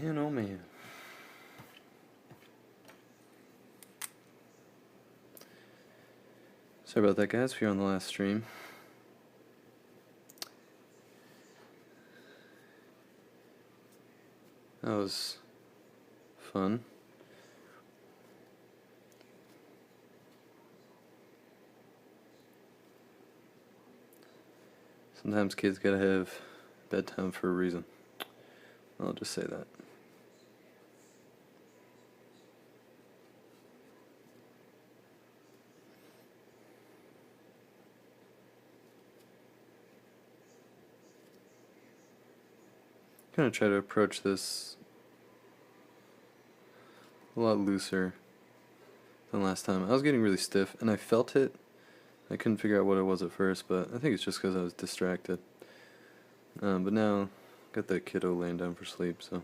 Man, oh man. Sorry about that, guys, if you're on the last stream. That was fun. Sometimes kids gotta have bedtime for a reason. I'll just say that. I'm gonna try to approach this a lot looser than last time. I was getting really stiff, and I felt it. I couldn't figure out what it was at first, but I think it's just because I was distracted. But now, got that kiddo laying down for sleep, so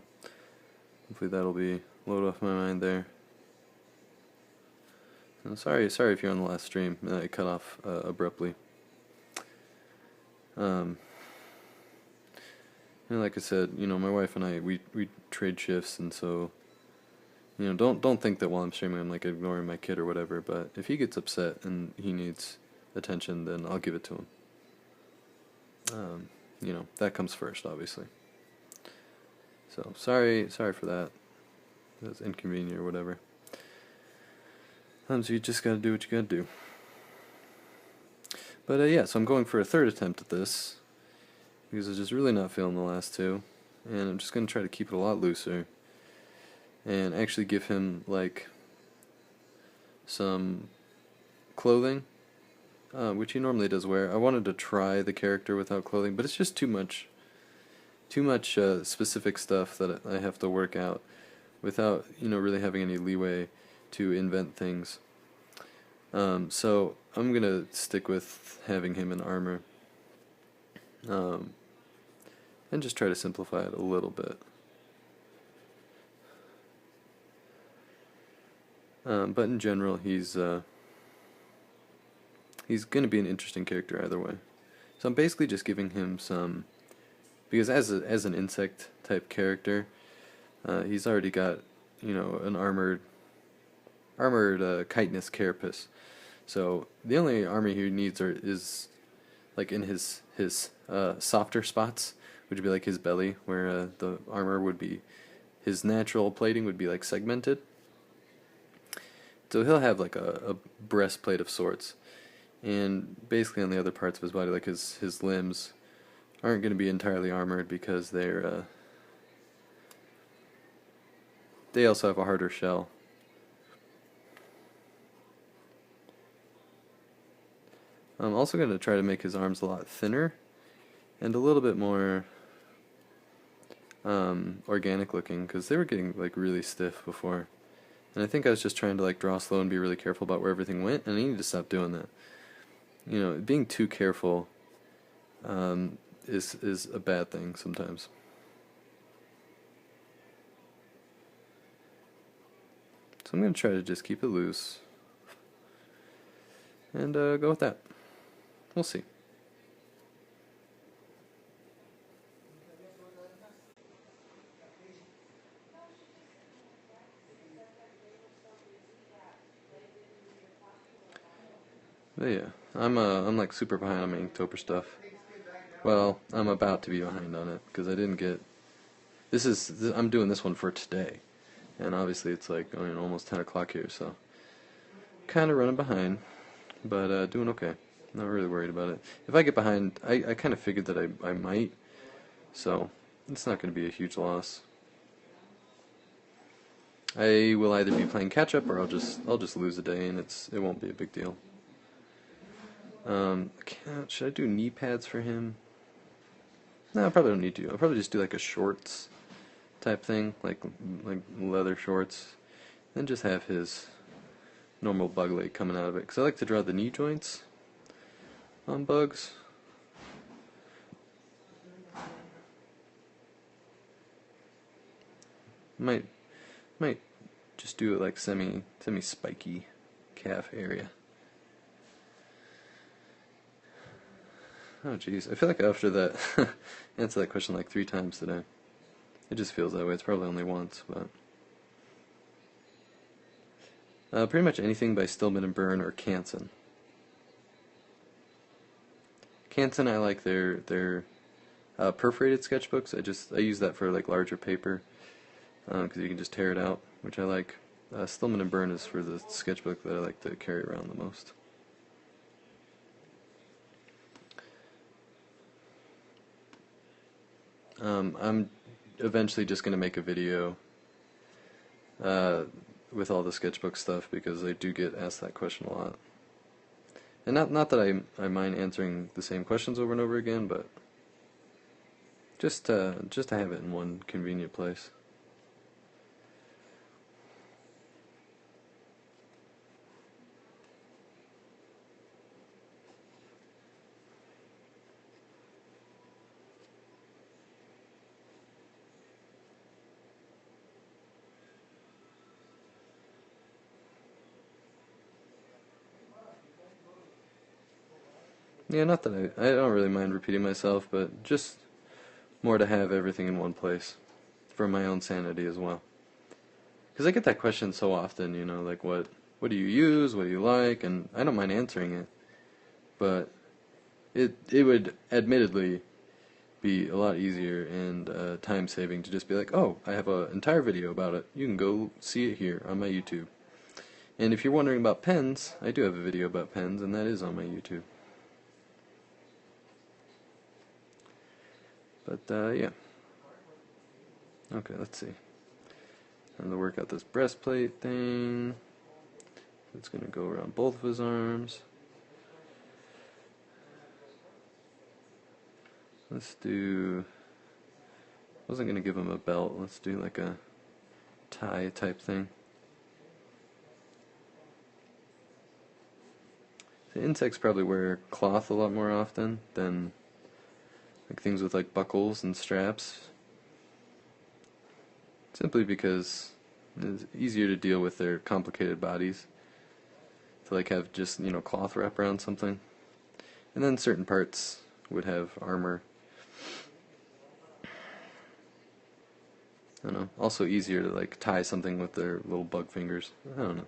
hopefully that'll be load off my mind there. And sorry if you're on the last stream. It cut off abruptly. And like I said, my wife and I, we trade shifts, and so, don't think that while I'm streaming I'm like ignoring my kid or whatever, but if he gets upset and he needs attention, then I'll give it to him. That comes first, obviously. So, sorry for that. That's inconvenient or whatever. So you just gotta do what you gotta do. But yeah, so I'm going for a third attempt at this, because I was just really not feeling the last two, and I'm just gonna try to keep it a lot looser, and actually give him, like, some clothing, which he normally does wear. I wanted to try the character without clothing, but it's just too much specific stuff that I have to work out without, really having any leeway to invent things. So I'm gonna stick with having him in armor, and just try to simplify it a little bit. But in general, he's gonna be an interesting character either way. So I'm basically just giving him some, because as an insect type character, he's already got, an armored chitinous carapace. So the only armor he needs is like in his softer spots, which would be like his belly, where the armor would be, his natural plating would be like segmented. So he'll have like a breastplate of sorts, and basically on the other parts of his body, like his limbs, aren't going to be entirely armored because they also have a harder shell. I'm also going to try to make his arms a lot thinner and a little bit more organic looking, because they were getting like really stiff before. And I think I was just trying to like draw slow and be really careful about where everything went, and I need to stop doing that. Being too careful is a bad thing sometimes. So I'm going to try to just keep it loose and go with that. We'll see. But yeah, I'm like super behind on my Inktober stuff. Well, I'm about to be behind on it because I didn't get. I'm doing this one for today, and obviously it's like almost 10 o'clock here, so kind of running behind, but doing okay. Not really worried about it. If I get behind, I kind of figured that I might, so it's not going to be a huge loss. I will either be playing catch up or I'll just lose a day, and it won't be a big deal. Should I do knee pads for him? No, I probably don't need to. I'll probably just do like a shorts type thing, like leather shorts, then just have his normal bug leg coming out of it. Because I like to draw the knee joints on bugs. Might just do it like semi spiky calf area. Oh jeez, I feel like after that answer that question like 3 times today. It just feels that way. It's probably only once, but pretty much anything by Stillman and Byrne or Canson. Canson, I like their perforated sketchbooks. I use that for like larger paper because you can just tear it out, which I like. Stillman and Byrne is for the sketchbook that I like to carry around the most. I'm eventually just going to make a video with all the sketchbook stuff because I do get asked that question a lot. And not that I mind answering the same questions over and over again, but just to have it in one convenient place. Yeah, not that I don't really mind repeating myself, but just more to have everything in one place for my own sanity as well. Because I get that question so often, you know, like what do you use, what do you like, and I don't mind answering it, but it would admittedly be a lot easier and time saving to just be like, oh, I have an entire video about it. You can go see it here on my YouTube. And if you're wondering about pens, I do have a video about pens, and that is on my YouTube. But yeah. Okay, let's see. I'm going to work out this breastplate thing. It's going to go around both of his arms. Let's do... I wasn't going to give him a belt. Let's do like a tie type thing. The insects probably wear cloth a lot more often than like things with like buckles and straps. Simply because it's easier to deal with their complicated bodies. To like have just, you know, cloth wrap around something. And then certain parts would have armor. I don't know. Also easier to like tie something with their little bug fingers. I don't know.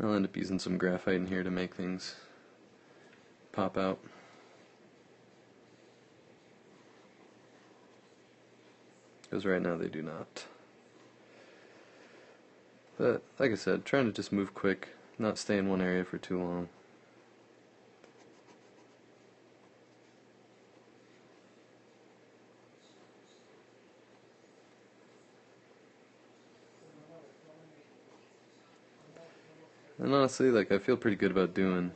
I'll end up using some graphite in here to make things pop out. Because right now they do not. But, like I said, trying to just move quick, not stay in one area for too long. And honestly, like, I feel pretty good about doing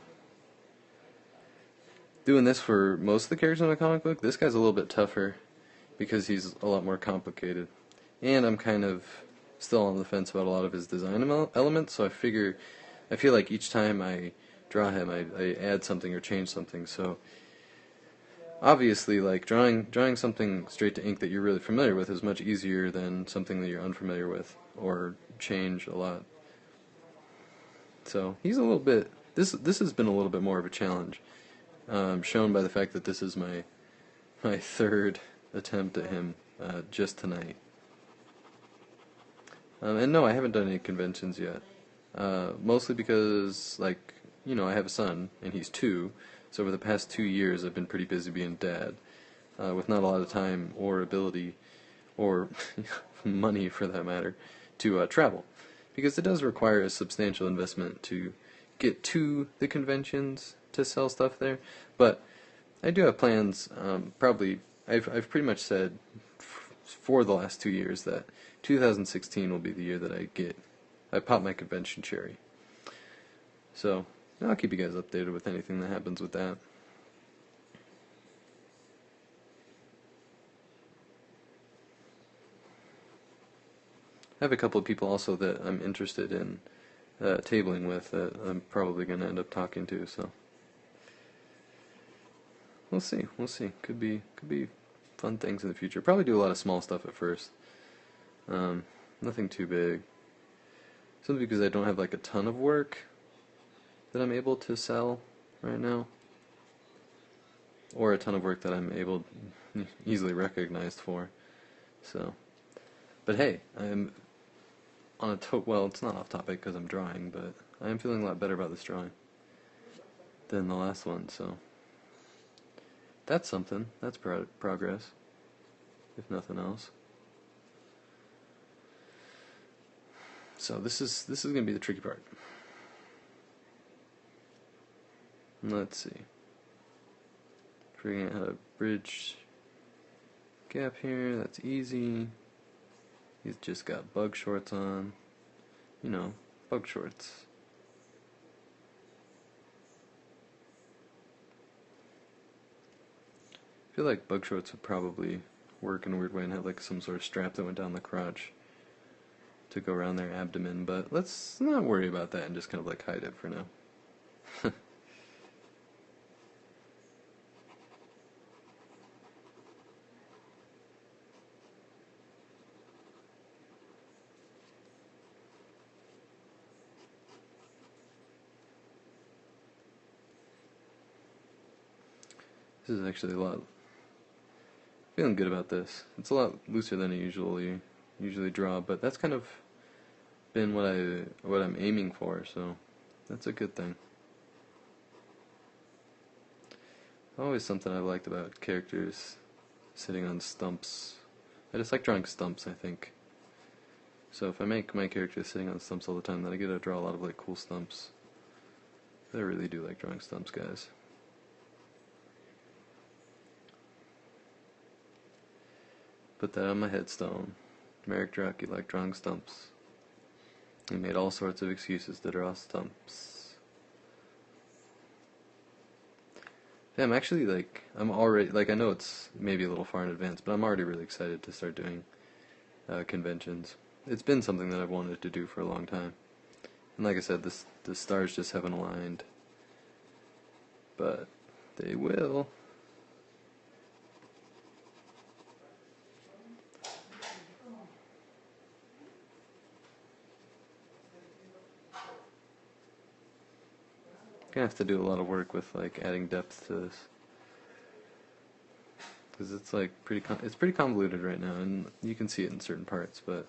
this for most of the characters in the comic book. This guy's a little bit tougher because he's a lot more complicated. And I'm kind of still on the fence about a lot of his design elements, so I feel like each time I draw him, I add something or change something. So obviously, like drawing something straight to ink that you're really familiar with is much easier than something that you're unfamiliar with or change a lot. So he's a little bit. This has been a little bit more of a challenge, shown by the fact that this is my third attempt at him just tonight. And no, I haven't done any conventions yet. Mostly because, like, you know, I have a son and he's 2, so over the past 2 years I've been pretty busy being dad, with not a lot of time or ability or money for that matter to travel. Because it does require a substantial investment to get to the conventions to sell stuff there. But I do have plans. Probably, I've pretty much said for the last 2 years that 2016 will be the year that I pop my convention cherry. So I'll keep you guys updated with anything that happens with that. I have a couple of people also that I'm interested in tabling with that I'm probably going to end up talking to, so we'll see. Could be fun things in the future. Probably do a lot of small stuff at first. Nothing too big. simply because I don't have like a ton of work that I'm able to sell right now, or a ton of work that I'm able easily recognized for. So, but hey, I'm on a well, it's not off topic because I'm drawing, but I am feeling a lot better about this drawing than the last one. So that's something. That's progress, if nothing else. So this is going to be the tricky part. Let's see. Figuring out how to bridge gap here. That's easy. He's just got bug shorts on. You know, bug shorts. I feel like bug shorts would probably work in a weird way and have like some sort of strap that went down the crotch to go around their abdomen, but let's not worry about that and just kind of like hide it for now. This is actually a lot. Feeling good about this. It's a lot looser than I usually draw, but that's kind of been what I'm aiming for, so that's a good thing. Always something I liked about characters sitting on stumps. I just like drawing stumps, I think. So if I make my characters sitting on stumps all the time, then I get to draw a lot of like cool stumps. I really do like drawing stumps, guys. Put that on my headstone. Merrick Drucky liked drawing stumps. He made all sorts of excuses to draw stumps. Yeah, I'm actually I'm already, I know it's maybe a little far in advance, but I'm already really excited to start doing conventions. It's been something that I've wanted to do for a long time. And like I said, the stars just haven't aligned. But they will. Gonna have to do a lot of work with adding depth to this, because it's pretty convoluted right now, and you can see it in certain parts. But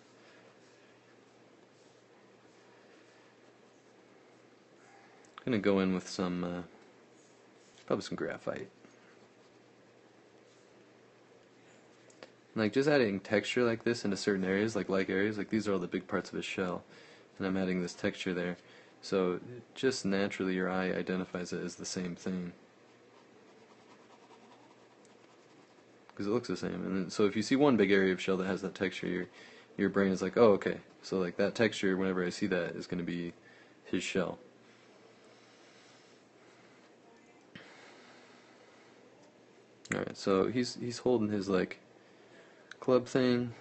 I'm gonna go in with some probably some graphite, just adding texture like this into certain areas, like areas, these are all the big parts of his shell, and I'm adding this texture there. So just naturally your eye identifies it as the same thing, because it looks the same. And then, so if you see one big area of shell that has that texture, your brain is like, oh, okay. So that texture, whenever I see that, is going to be his shell. All right. So he's holding his club thing.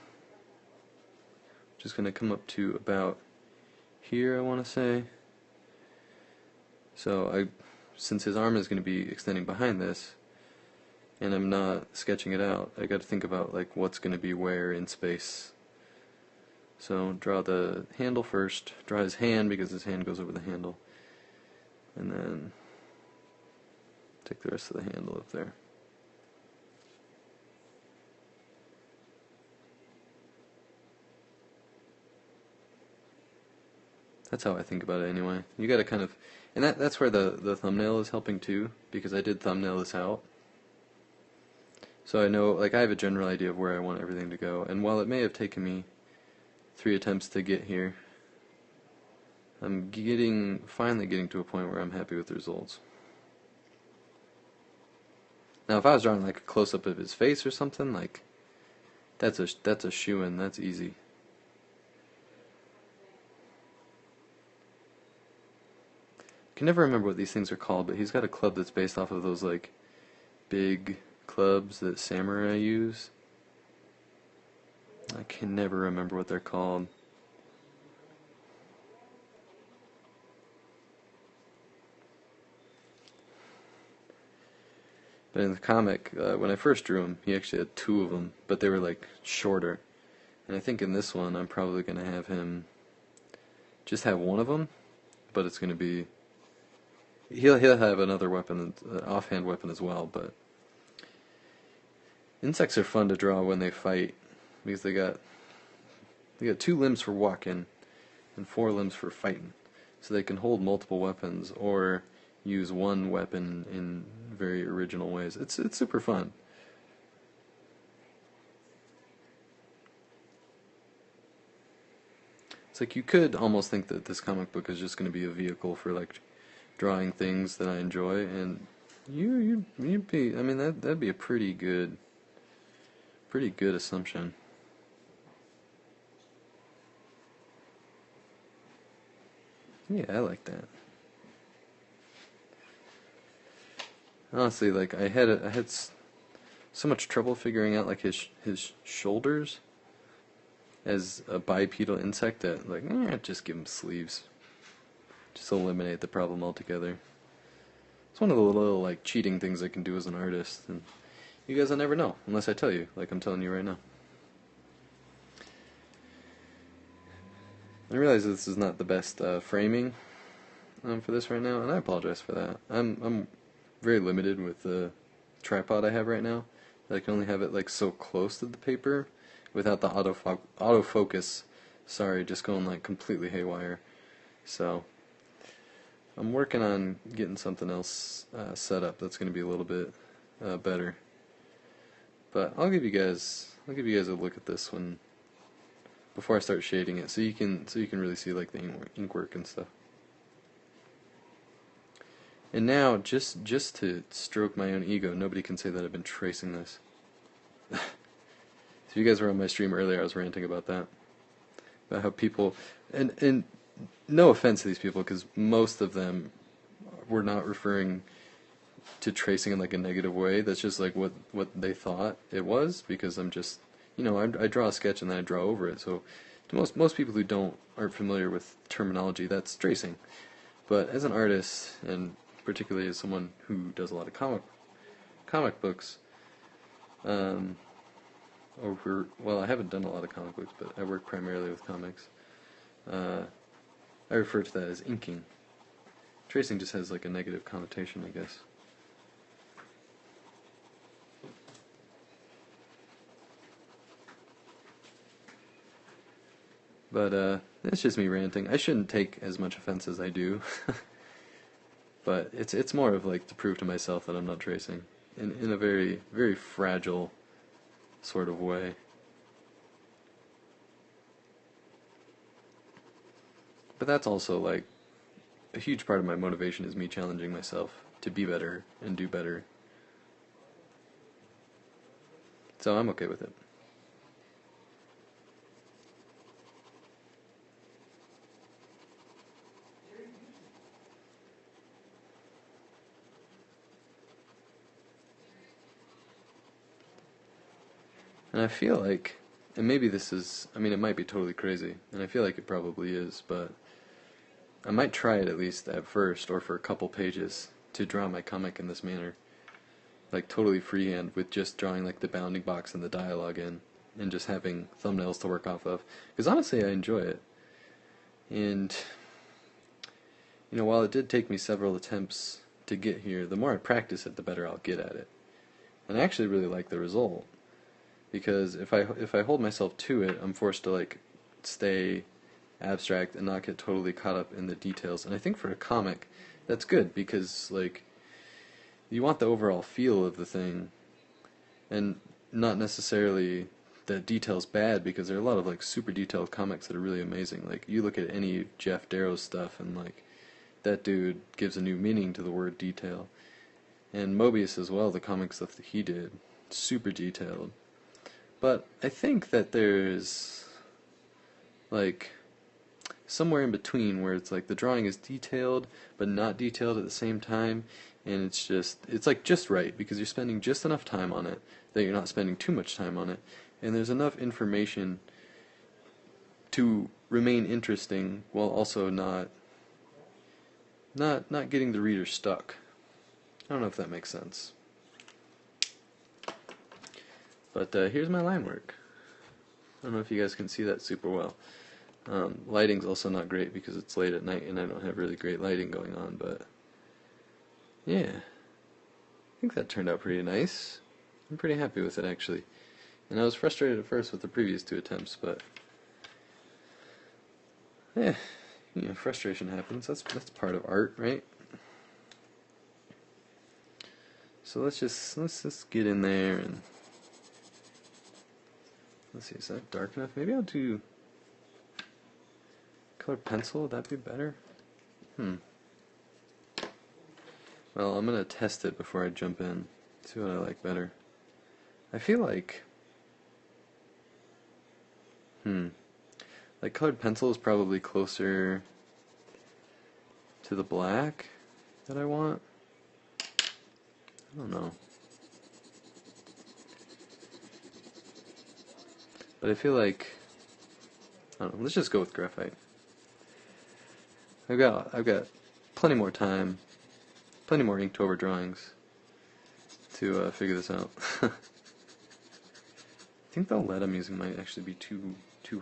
Just going to come up to about here, I want to say. So since his arm is going to be extending behind this, and I'm not sketching it out, I got to think about what's going to be where in space. So draw the handle first, draw his hand because his hand goes over the handle, and then take the rest of the handle up there. That's how I think about it anyway. You gotta kind of, and that's where the thumbnail is helping too, because I did thumbnail this out. So I know, I have a general idea of where I want everything to go, and while it may have taken me 3 attempts to get here, I'm finally getting to a point where I'm happy with the results. Now if I was drawing a close-up of his face or something, that's a shoo-in, that's easy. I can never remember what these things are called, but he's got a club that's based off of those big clubs that samurai use. I can never remember what they're called. But in the comic, when I first drew him, he actually had 2 of them, but they were shorter. And I think in this one, I'm probably going to have him just have one of them, but it's going to be he'll have another weapon, offhand weapon as well. But insects are fun to draw when they fight because they got 2 limbs for walking and 4 limbs for fighting, so they can hold multiple weapons or use one weapon in very original ways. It's super fun. It's like you could almost think that this comic book is just going to be a vehicle for like drawing things that I enjoy, and you'd be, I mean, that'd be a pretty good assumption. Yeah, I like that. Honestly, like I had so much trouble figuring out like his shoulders as a bipedal insect that like just give him sleeves. Just eliminate the problem altogether. It's one of the little like cheating things I can do as an artist, and you guys will never know unless I tell you, like I'm telling you right now. I realize this is not the best framing for this right now, and I apologize for that. I'm very limited with the tripod I have right now. I can only have it like so close to the paper without the autofocus. Sorry, just going like completely haywire. So I'm working on getting something else set up that's going to be a little bit better. But I'll give you guys a look at this one before I start shading it, so you can really see like the ink work and stuff. And now, just to stroke my own ego, nobody can say that I've been tracing this. If you guys were on my stream earlier, I was ranting about that, about how people, and no offense to these people, because most of them were not referring to tracing in like a negative way. That's just like what they thought it was, because I'm just, I draw a sketch and then I draw over it. So to most people who aren't familiar with terminology, that's tracing. But as an artist, and particularly as someone who does a lot of comic books, I haven't done a lot of comic books, but I work primarily with comics. I refer to that as inking. Tracing just has like a negative connotation, I guess. But it's just me ranting. I shouldn't take as much offense as I do. But it's more of like to prove to myself that I'm not tracing in a very, very fragile sort of way. But that's also like a huge part of my motivation is me challenging myself to be better and do better. So I'm okay with it. And I feel like, and maybe this is, I mean, it might be totally crazy, and I feel like it probably is, but I might try it at least at first, or for a couple pages, to draw my comic in this manner. Like totally freehand, with just drawing like the bounding box and the dialogue in, and just having thumbnails to work off of. Because honestly, I enjoy it. And, while it did take me several attempts to get here, the more I practice it, the better I'll get at it. And I actually really like the result. Because if I hold myself to it, I'm forced to like stay abstract and not get totally caught up in the details. And I think for a comic, that's good, because like you want the overall feel of the thing, and not necessarily that detail's bad, because there are a lot of like super detailed comics that are really amazing. Like you look at any Jeff Darrow stuff, and like that dude gives a new meaning to the word detail. And Mobius as well, the comic stuff that he did, super detailed. But I think that there's like somewhere in between where it's like the drawing is detailed but not detailed at the same time, and it's like just right, because you're spending just enough time on it that you're not spending too much time on it, and there's enough information to remain interesting while also not getting the reader stuck. I don't know if that makes sense. But here's my line work. I don't know if you guys can see that super well. Lighting's also not great because it's late at night and I don't have really great lighting going on, but yeah, I think that turned out pretty nice. I'm pretty happy with it actually. And I was frustrated at first with the previous two attempts, but yeah, frustration happens. That's part of art, right? So let's just get in there and let's see, is that dark enough? Maybe I'll do colored pencil, would that be better? Well, I'm gonna test it before I jump in. See what I like better. I feel like like colored pencil is probably closer to the black that I want. I don't know. But I feel like, I don't know, let's just go with graphite. I've got plenty more time, plenty more Inktober drawings to figure this out. I think the lead I'm using might actually be too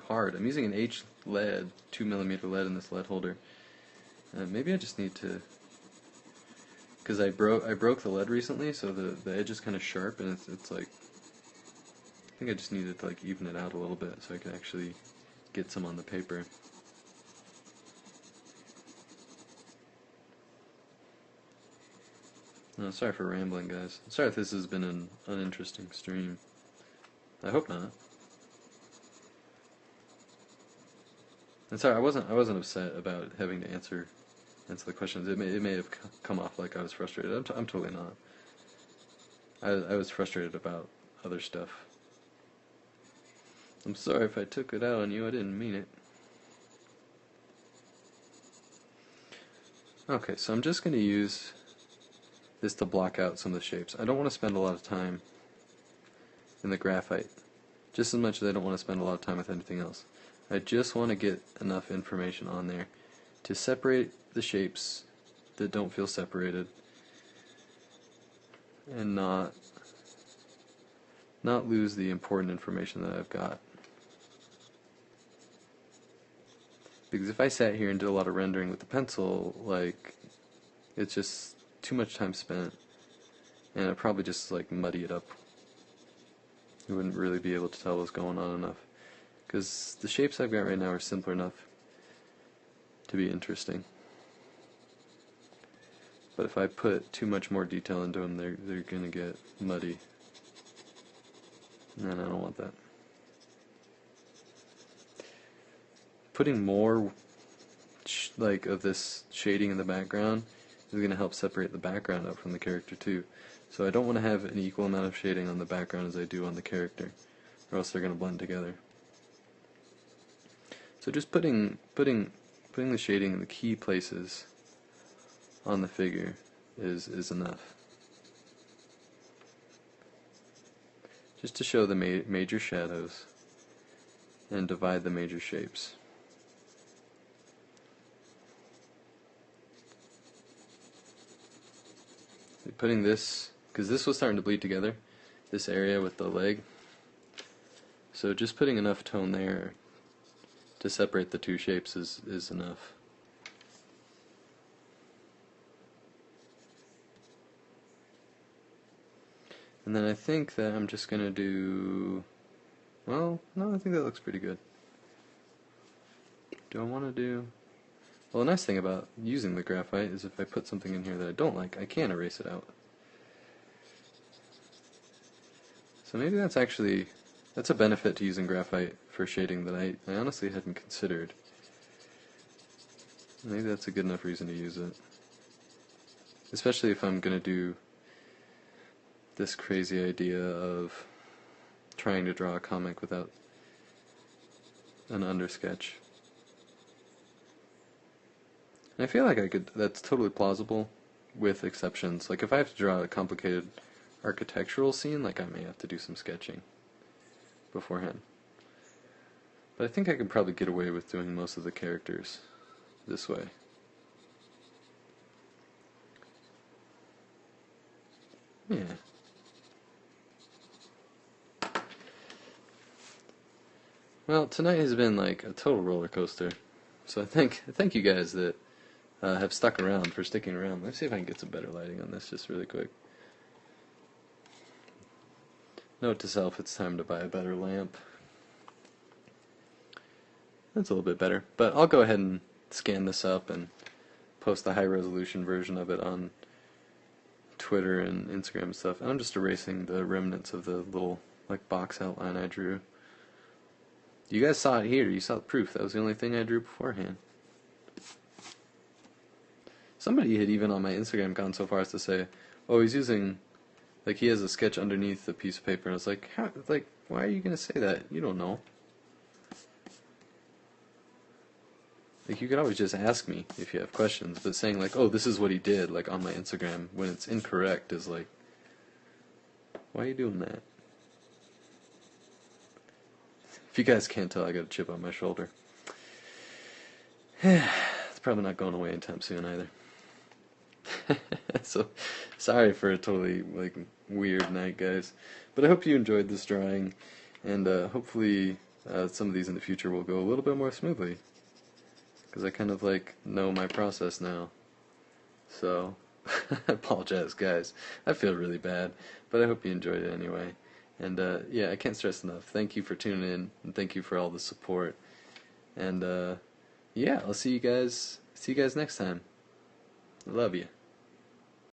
hard. I'm using an H lead, 2mm lead in this lead holder. Maybe I just need to, because I broke the lead recently, so the edge is kind of sharp, and it's like, I think I just needed to like even it out a little bit so I could actually get some on the paper. No, sorry for rambling, guys. Sorry if this has been an uninteresting stream. I hope not. And sorry, I wasn't upset about having to answer the questions. It may have come off like I was frustrated. I'm totally not. I was frustrated about other stuff. I'm sorry if I took it out on you. I didn't mean it. Okay, so I'm just going to use this to block out some of the shapes. I don't want to spend a lot of time in the graphite, just as much as I don't want to spend a lot of time with anything else. I just want to get enough information on there to separate the shapes that don't feel separated and not lose the important information that I've got. Because if I sat here and did a lot of rendering with the pencil, like, it's just too much time spent, and I'd probably just like muddy it up. You wouldn't really be able to tell what's going on enough. Because the shapes I've got right now are simpler enough to be interesting. But if I put too much more detail into them, they're gonna get muddy. And I don't want that. Putting more like of this shading in the background is going to help separate the background up from the character too. So I don't want to have an equal amount of shading on the background as I do on the character, or else they're going to blend together. So just putting the shading in the key places on the figure is enough. Just to show the major shadows and divide the major shapes. Putting this, because this was starting to bleed together, this area with the leg, so just putting enough tone there to separate the two shapes is enough. And then I think that I'm just going to do, well, no, I think that looks pretty good. Do I want to do, well, the nice thing about using the graphite is if I put something in here that I don't like, I can erase it out. So maybe that's a benefit to using graphite for shading that I honestly hadn't considered. Maybe that's a good enough reason to use it. Especially if I'm going to do this crazy idea of trying to draw a comic without an undersketch. And I feel like that's totally plausible with exceptions. Like if I have to draw a complicated architectural scene, like I may have to do some sketching beforehand. But I think I could probably get away with doing most of the characters this way. Yeah. Well, tonight has been like a total roller coaster. So I thank you guys that have stuck around for sticking around. Let's see if I can get some better lighting on this just really quick. Note to self, it's time to buy a better lamp. That's a little bit better. But I'll go ahead and scan this up and post the high resolution version of it on Twitter and Instagram and stuff. And I'm just erasing the remnants of the little like box outline I drew. You guys saw it here. You saw the proof. That was the only thing I drew beforehand. Somebody had even on my Instagram gone so far as to say, "Oh, he's using, like, he has a sketch underneath the piece of paper." And I was like, "How? Like, why are you gonna say that? You don't know." Like, you could always just ask me if you have questions, but saying like, "Oh, this is what he did," like on my Instagram when it's incorrect is like, why are you doing that? If you guys can't tell, I got a chip on my shoulder. It's probably not going away anytime soon either. So, sorry for a totally like weird night, guys. But I hope you enjoyed this drawing, and hopefully some of these in the future will go a little bit more smoothly, because I kind of like know my process now. So, I apologize, guys. I feel really bad, but I hope you enjoyed it anyway. And yeah, I can't stress enough. Thank you for tuning in, and thank you for all the support. And yeah, I'll see you guys. See you guys next time. I love you.